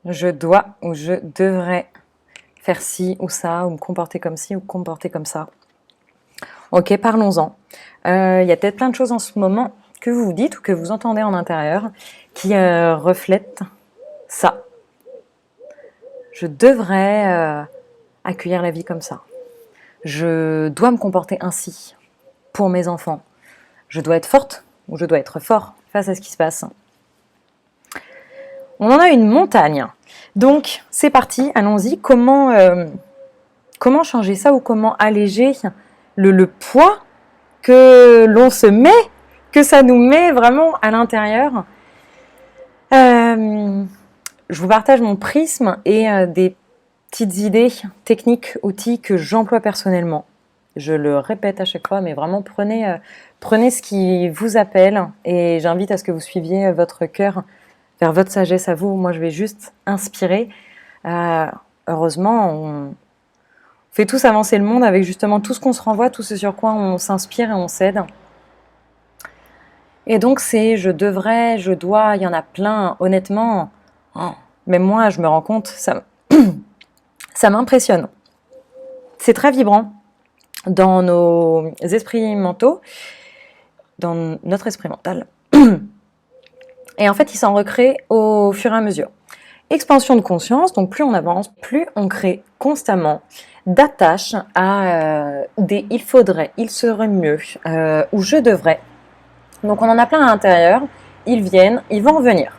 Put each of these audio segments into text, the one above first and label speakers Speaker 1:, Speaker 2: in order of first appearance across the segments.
Speaker 1: je dois ou je devrais faire ci ou ça, ou me comporter comme ci ou me comporter comme ça. Ok, parlons-en. Il y a peut-être plein de choses en ce moment que vous vous dites ou que vous entendez en intérieur qui reflètent ça. Je devrais accueillir la vie comme ça. Je dois me comporter ainsi pour mes enfants. Je dois être forte ou je dois être fort face à ce qui se passe. On en a une montagne. Donc, c'est parti, allons-y. Comment changer ça ou comment alléger le poids que l'on se met, que ça nous met vraiment à l'intérieur. Je vous partage mon prisme et des petites idées, techniques, outils que j'emploie personnellement. Je le répète à chaque fois, mais vraiment prenez ce qui vous appelle et j'invite à ce que vous suiviez votre cœur vers votre sagesse à vous. Moi, je vais juste inspirer. Heureusement, on fait tous avancer le monde avec justement tout ce qu'on se renvoie, tout ce sur quoi on s'inspire et on s'aide. Et donc c'est je devrais, je dois, il y en a plein, honnêtement. Même moi, je me rends compte, ça m'impressionne. C'est très vibrant dans nos esprits mentaux, dans notre esprit mental. Et en fait, il s'en recrée au fur et à mesure. Expansion de conscience, donc plus on avance, plus on crée constamment d'attaches à des il faudrait, il serait mieux, ou je devrais. Donc on en a plein à l'intérieur, ils viennent, ils vont revenir.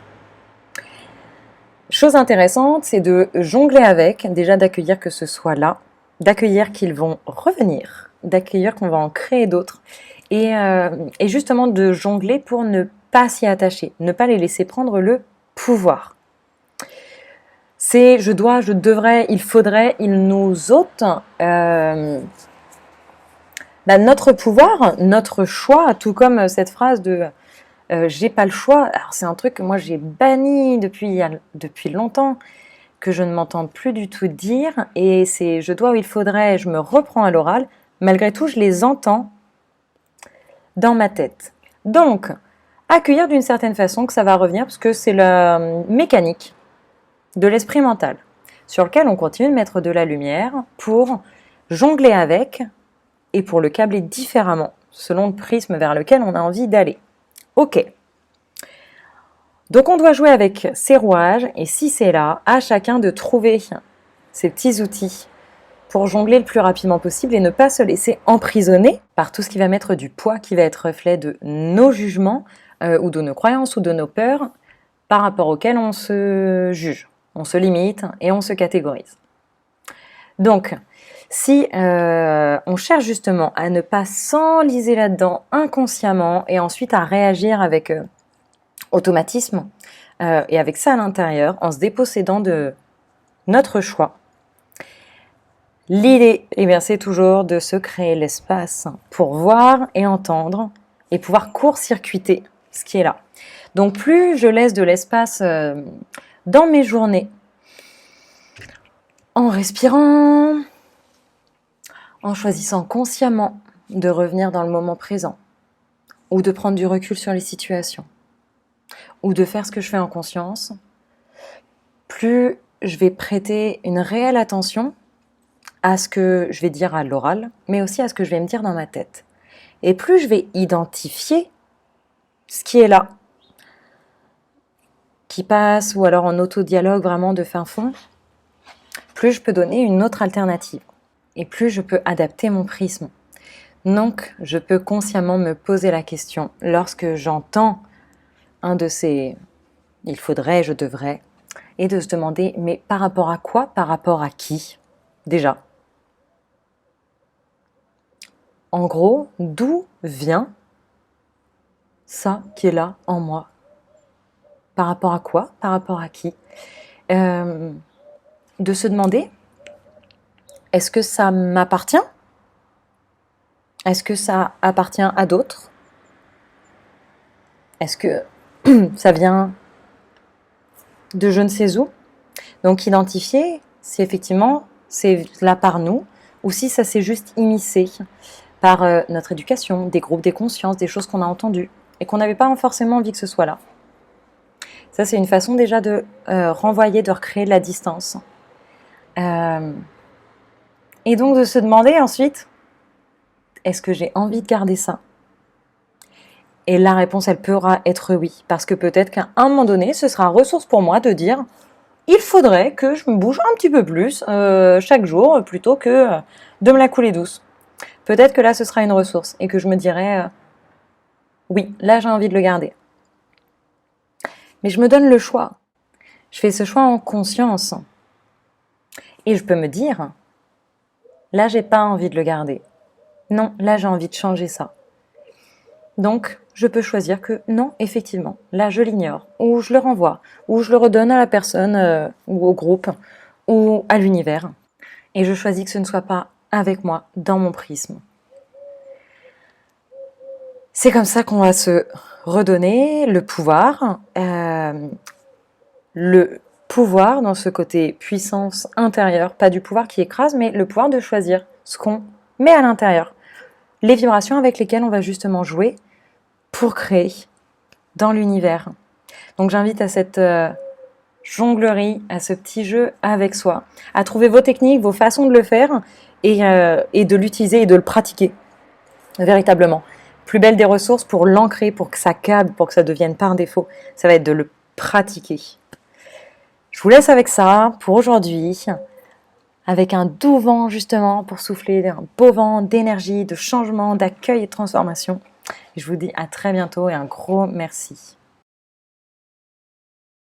Speaker 1: Chose intéressante, c'est de jongler avec, déjà d'accueillir que ce soit là, d'accueillir qu'ils vont revenir, d'accueillir qu'on va en créer d'autres, et justement de jongler pour ne pas s'y attacher, ne pas les laisser prendre le pouvoir. C'est je dois, je devrais, il faudrait, il nous ôte notre pouvoir, notre choix, tout comme cette phrase de j'ai pas le choix. Alors c'est un truc que moi j'ai banni depuis longtemps, que je ne m'entends plus du tout dire, et c'est je dois ou il faudrait, je me reprends à l'oral, malgré tout je les entends dans ma tête. Donc, accueillir d'une certaine façon que ça va revenir, parce que c'est la mécanique de l'esprit mental, sur lequel on continue de mettre de la lumière pour jongler avec, et pour le câbler différemment, selon le prisme vers lequel on a envie d'aller. Ok. Donc on doit jouer avec ces rouages, et si c'est là, à chacun de trouver ces petits outils pour jongler le plus rapidement possible et ne pas se laisser emprisonner par tout ce qui va mettre du poids, qui va être reflet de nos jugements, ou de nos croyances, ou de nos peurs, par rapport auxquelles on se juge, on se limite et on se catégorise. Donc, si on cherche justement à ne pas s'enliser là-dedans inconsciemment et ensuite à réagir avec automatisme et avec ça à l'intérieur, en se dépossédant de notre choix, l'idée, c'est toujours de se créer l'espace pour voir et entendre et pouvoir court-circuiter ce qui est là. Donc plus je laisse de l'espace dans mes journées, en respirant, en choisissant consciemment de revenir dans le moment présent, ou de prendre du recul sur les situations, ou de faire ce que je fais en conscience, plus je vais prêter une réelle attention à ce que je vais dire à l'oral, mais aussi à ce que je vais me dire dans ma tête. Et plus je vais identifier ce qui est là, qui passe, ou alors en autodialogue vraiment de fin fond, plus je peux donner une autre alternative. Et plus je peux adapter mon prisme. Donc, je peux consciemment me poser la question lorsque j'entends un de ces « il faudrait, je devrais » et de se demander « mais par rapport à quoi, par rapport à qui ?» Déjà. En gros, d'où vient ça qui est là en moi? Par rapport à quoi? Par rapport à qui? De se demander est-ce que ça m'appartient? Est-ce que ça appartient à d'autres? Est-ce que ça vient de je ne sais où? Donc identifier si effectivement c'est là par nous ou si ça s'est juste immiscé par notre éducation, des groupes, des consciences, des choses qu'on a entendues et qu'on n'avait pas forcément envie que ce soit là. Ça, c'est une façon déjà de renvoyer, de recréer de la distance. Et donc de se demander ensuite, est-ce que j'ai envie de garder ça? Et la réponse, elle pourra être oui, parce que peut-être qu'à un moment donné, ce sera ressource pour moi de dire, il faudrait que je me bouge un petit peu plus chaque jour, plutôt que de me la couler douce. Peut-être que là, ce sera une ressource, et que je me dirai, oui, là, j'ai envie de le garder. Mais je me donne le choix. Je fais ce choix en conscience. Et je peux me dire, là, j'ai pas envie de le garder. Non, là, j'ai envie de changer ça. Donc, je peux choisir que non, effectivement, là, je l'ignore, ou je le renvoie, ou je le redonne à la personne, ou au groupe, ou à l'univers. Et je choisis que ce ne soit pas avec moi, dans mon prisme. C'est comme ça qu'on va se redonner le pouvoir dans ce côté puissance intérieure, pas du pouvoir qui écrase, mais le pouvoir de choisir ce qu'on met à l'intérieur, les vibrations avec lesquelles on va justement jouer pour créer dans l'univers. Donc j'invite à cette jonglerie, à ce petit jeu avec soi, à trouver vos techniques, vos façons de le faire et de l'utiliser et de le pratiquer véritablement. Plus belle des ressources pour l'ancrer, pour que ça câble, pour que ça devienne par défaut, ça va être de le pratiquer. Je vous laisse avec ça pour aujourd'hui, avec un doux vent justement pour souffler un beau vent d'énergie, de changement, d'accueil et de transformation. Je vous dis à très bientôt et un gros merci.